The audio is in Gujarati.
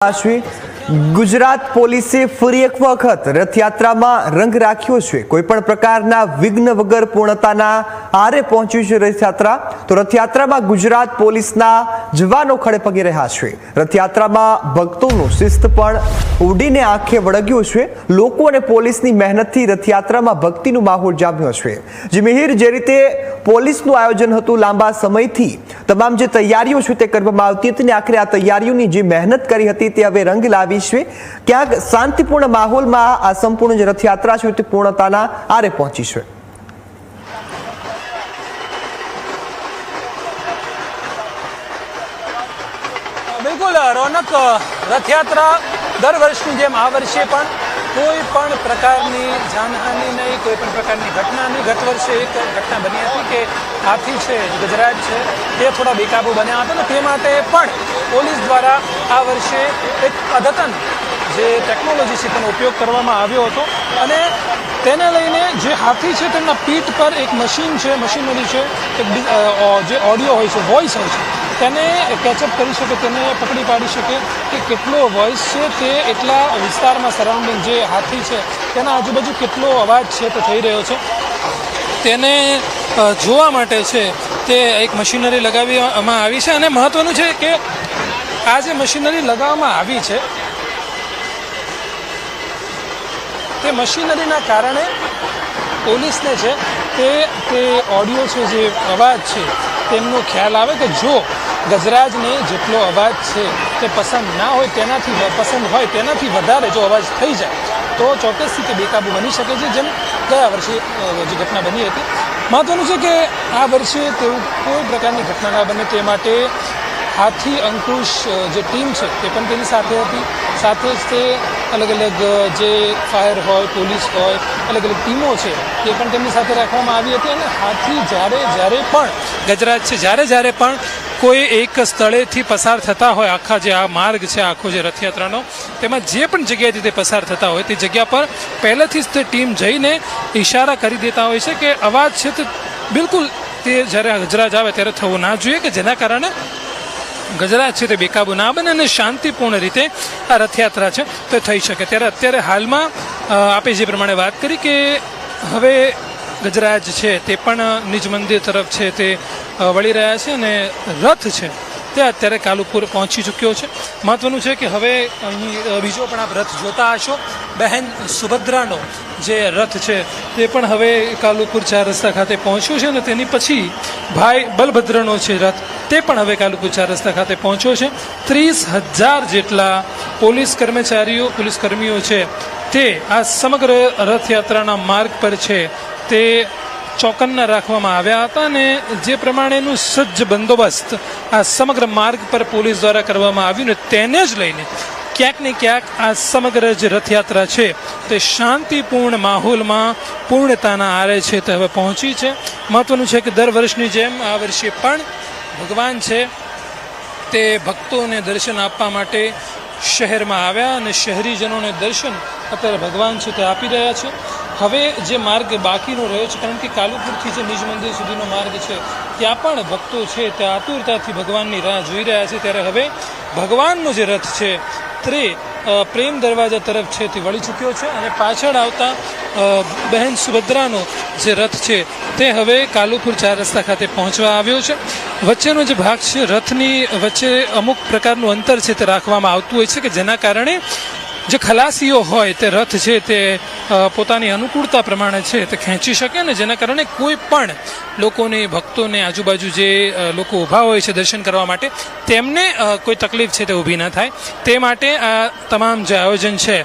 ગુજરાત પોલીસે ફરી એક વખત રથયાત્રામાં રંગ રાખ્યો છે। કોઈ પણ પ્રકારના વિઘ્ન વગર પૂર્ણતાના આરે પહોંચ્યું છે રથયાત્રા। તો રથયાત્રામાં ગુજરાત પોલીસના જવાનો ખડે પગે રહ્યા છે। રથયાત્રામાં ભક્તોનું શિસ્ત પણ ઉડીને આંખે વળગ્યું છે। લોકો અને પોલીસની મહેનતથી રથયાત્રામાં ભક્તિનો માહોલ જામ્યો છે। જે મિહિર જે રીતે પોલીસનું આયોજન હતું, લાંબા સમયથી તમામ જે તૈયારીઓ છે તે કરવામાં આવતી હતી, આખરે આ તૈયારીઓની જે મહેનત કરી હતી તે હવે રંગ લાવી છે। ક્યાંક શાંતિપૂર્ણ માહોલમાં આ સંપૂર્ણ જે રથયાત્રા છે તે પૂર્ણતાના આરે પહોંચી છે। બિલકુલ રોનક, રથયાત્રા દર વર્ષની જેમ આ વર્ષે પણ કોઈ પણ પ્રકારની જાનહાનિ નહીં, કોઈ પણ પ્રકારની ઘટના નહીં। ગત વર્ષે એક ઘટના બની હતી કે હાથી છે, ગજરાજ છે, તે થોડા બેકાબુ બન્યા હતા, તે માટે પણ પોલીસ દ્વારા આ વર્ષે એક અદ્યતન જે ટેકનોલોજી છે તેનો ઉપયોગ કરવામાં આવ્યો હતો અને તેને લઈને જે હાથી છે તેમના પીઠ પર એક મશીનરી છે, જે ઓડિયો હોય છે, વોઇસ હોય છે, તેને કેચઅપ કરી શકે, તેને પકડી પાડી શકે કે કેટલો વોઇસ છે તે એટલા વિસ્તારમાં સરાઉન્ડિંગ જે હાથી છે તેના આજુબાજુ કેટલો અવાજ છે તે થઈ રહ્યો છે તેને જોવા માટે છે તે એક મશીનરી લગાવવામાં આવી છે। અને મહત્વનું છે કે આ જે મશીનરી લગાવવામાં આવી છે તે મશીનરીના કારણે પોલીસને છે તે ઓડિયો છે, જે અવાજ છે તેમનો ખ્યાલ આવે કે જો ગજરાજને જેટલો અવાજ છે તે પસંદ ના હોય, તેનાથી વધારે જો અવાજ થઈ જાય તો ચોક્કસથી તે બેકાબુ બની શકે છે, જેમ ગયા વર્ષે જે ઘટના બની હતી। મહત્વનું છે કે આ વર્ષે તેવું કોઈ પ્રકારની ઘટના ના બને તે માટે હાથી અંકુશ જે ટીમ છે તે પણ તેની સાથે હતી। સાથે જ તે અલગ અલગ જે ફાયર હોય, પોલીસ હોય, અલગ અલગ ટીમો છે તે પણ તેમની સાથે રાખવામાં આવી હતી। અને હાથી જ્યારે પણ ગજરાજ છે, જ્યારે પણ કોઈ એક સ્થળેથી પસાર થતા હોય, આખા જે આ માર્ગ છે, આખો જે રથયાત્રાનો, તેમાં જે પણ જગ્યાએથી તે પસાર થતા હોય તે જગ્યા પર પહેલેથી જ તે ટીમ જઈને ઇશારા કરી દેતા હોય છે કે અવાજ છે તે બિલકુલ તે જ્યારે ગજરાજ આવે ત્યારે થવું ના જોઈએ, કે જેના કારણે ગજરાજ છે તે બેકાબુ ના બને અને શાંતિપૂર્ણ રીતે આ રથયાત્રા છે તે થઈ શકે। ત્યારે અત્યારે હાલમાં આપે જે પ્રમાણે વાત કરી કે હવે ગજરાજ છે તે પણ નિજ મંદિર તરફ છે તે વળી રહ્યા છે અને રથ છે તે અત્યારે કાલુપુર પહોંચી ચૂક્યો છે। મહત્વનું છે કે હવે અહીં બીજો પણ આપ રથ જોતા હશો, બહેન સુભદ્રાનો જે રથ છે તે પણ હવે કાલુપુર 4 રસ્તા ખાતે પહોંચ્યો છે અને તેની પછી ભાઈ બલભદ્રનો છે રથ તે પણ હવે કાલુપુર 4 રસ્તા ખાતે પહોંચ્યો છે। 30,000 જેટલા પોલીસ કર્મીઓ છે તે આ સમગ્ર રથયાત્રાના માર્ગ પર છે તે ચોકન્ના રાખવામાં આવ્યા હતા અને જે પ્રમાણેનું સજ્જ બંદોબસ્ત આ સમગ્ર માર્ગ પર પોલીસ દ્વારા કરવામાં આવ્યું ને તેને જ લઈને ક્યાંક ને ક્યાંક આ સમગ્ર જે રથયાત્રા છે તે શાંતિપૂર્ણ માહોલમાં પૂર્ણતાના આરે છે તે હવે પહોંચી છે। મહત્વનું છે કે દર વર્ષની જેમ આ વર્ષે પણ ભગવાન છે તે ભક્તોને દર્શન આપવા માટે શહેરમાં આવ્યા અને શહેરીજનોને દર્શન અત્યારે ભગવાન છે તે આપી રહ્યા છે। હવે જે માર્ગ બાકીનો રહ્યો છે, કારણ કે કાલુપુરથી જે નિજ મંદિર સુધીનો માર્ગ છે ત્યાં પણ ભક્તો છે તે આતુરતાથી ભગવાનની રાહ જોઈ રહ્યા છે। ત્યારે હવે ભગવાનનો જે રથ છે તે પ્રેમ દરવાજા તરફ છે તે વળી ચૂક્યો છે અને પાછળ આવતા બહેન સુભદ્રાનો જે રથ છે તે હવે કાલુપુર 4 રસ્તા ખાતે પહોંચવા આવ્યો છે। વચ્ચેનો જે ભાગ છે, રથની વચ્ચે અમુક પ્રકારનું અંતર છે તે રાખવામાં આવતું હોય છે કે જેના કારણે જે ખલાસીઓ હોય તે રથ છે તે પોતાની અનુકૂળતા પ્રમાણે છે તે ખેંચી શકે ને જેના કારણે કોઈ પણ લોકોને, ભક્તોને, આજુબાજુ જે લોકો ઊભા હોય છે દર્શન કરવા માટે તેમને કોઈ તકલીફ છે તે ઊભી ન થાય તે માટે આ તમામ જે આયોજન છે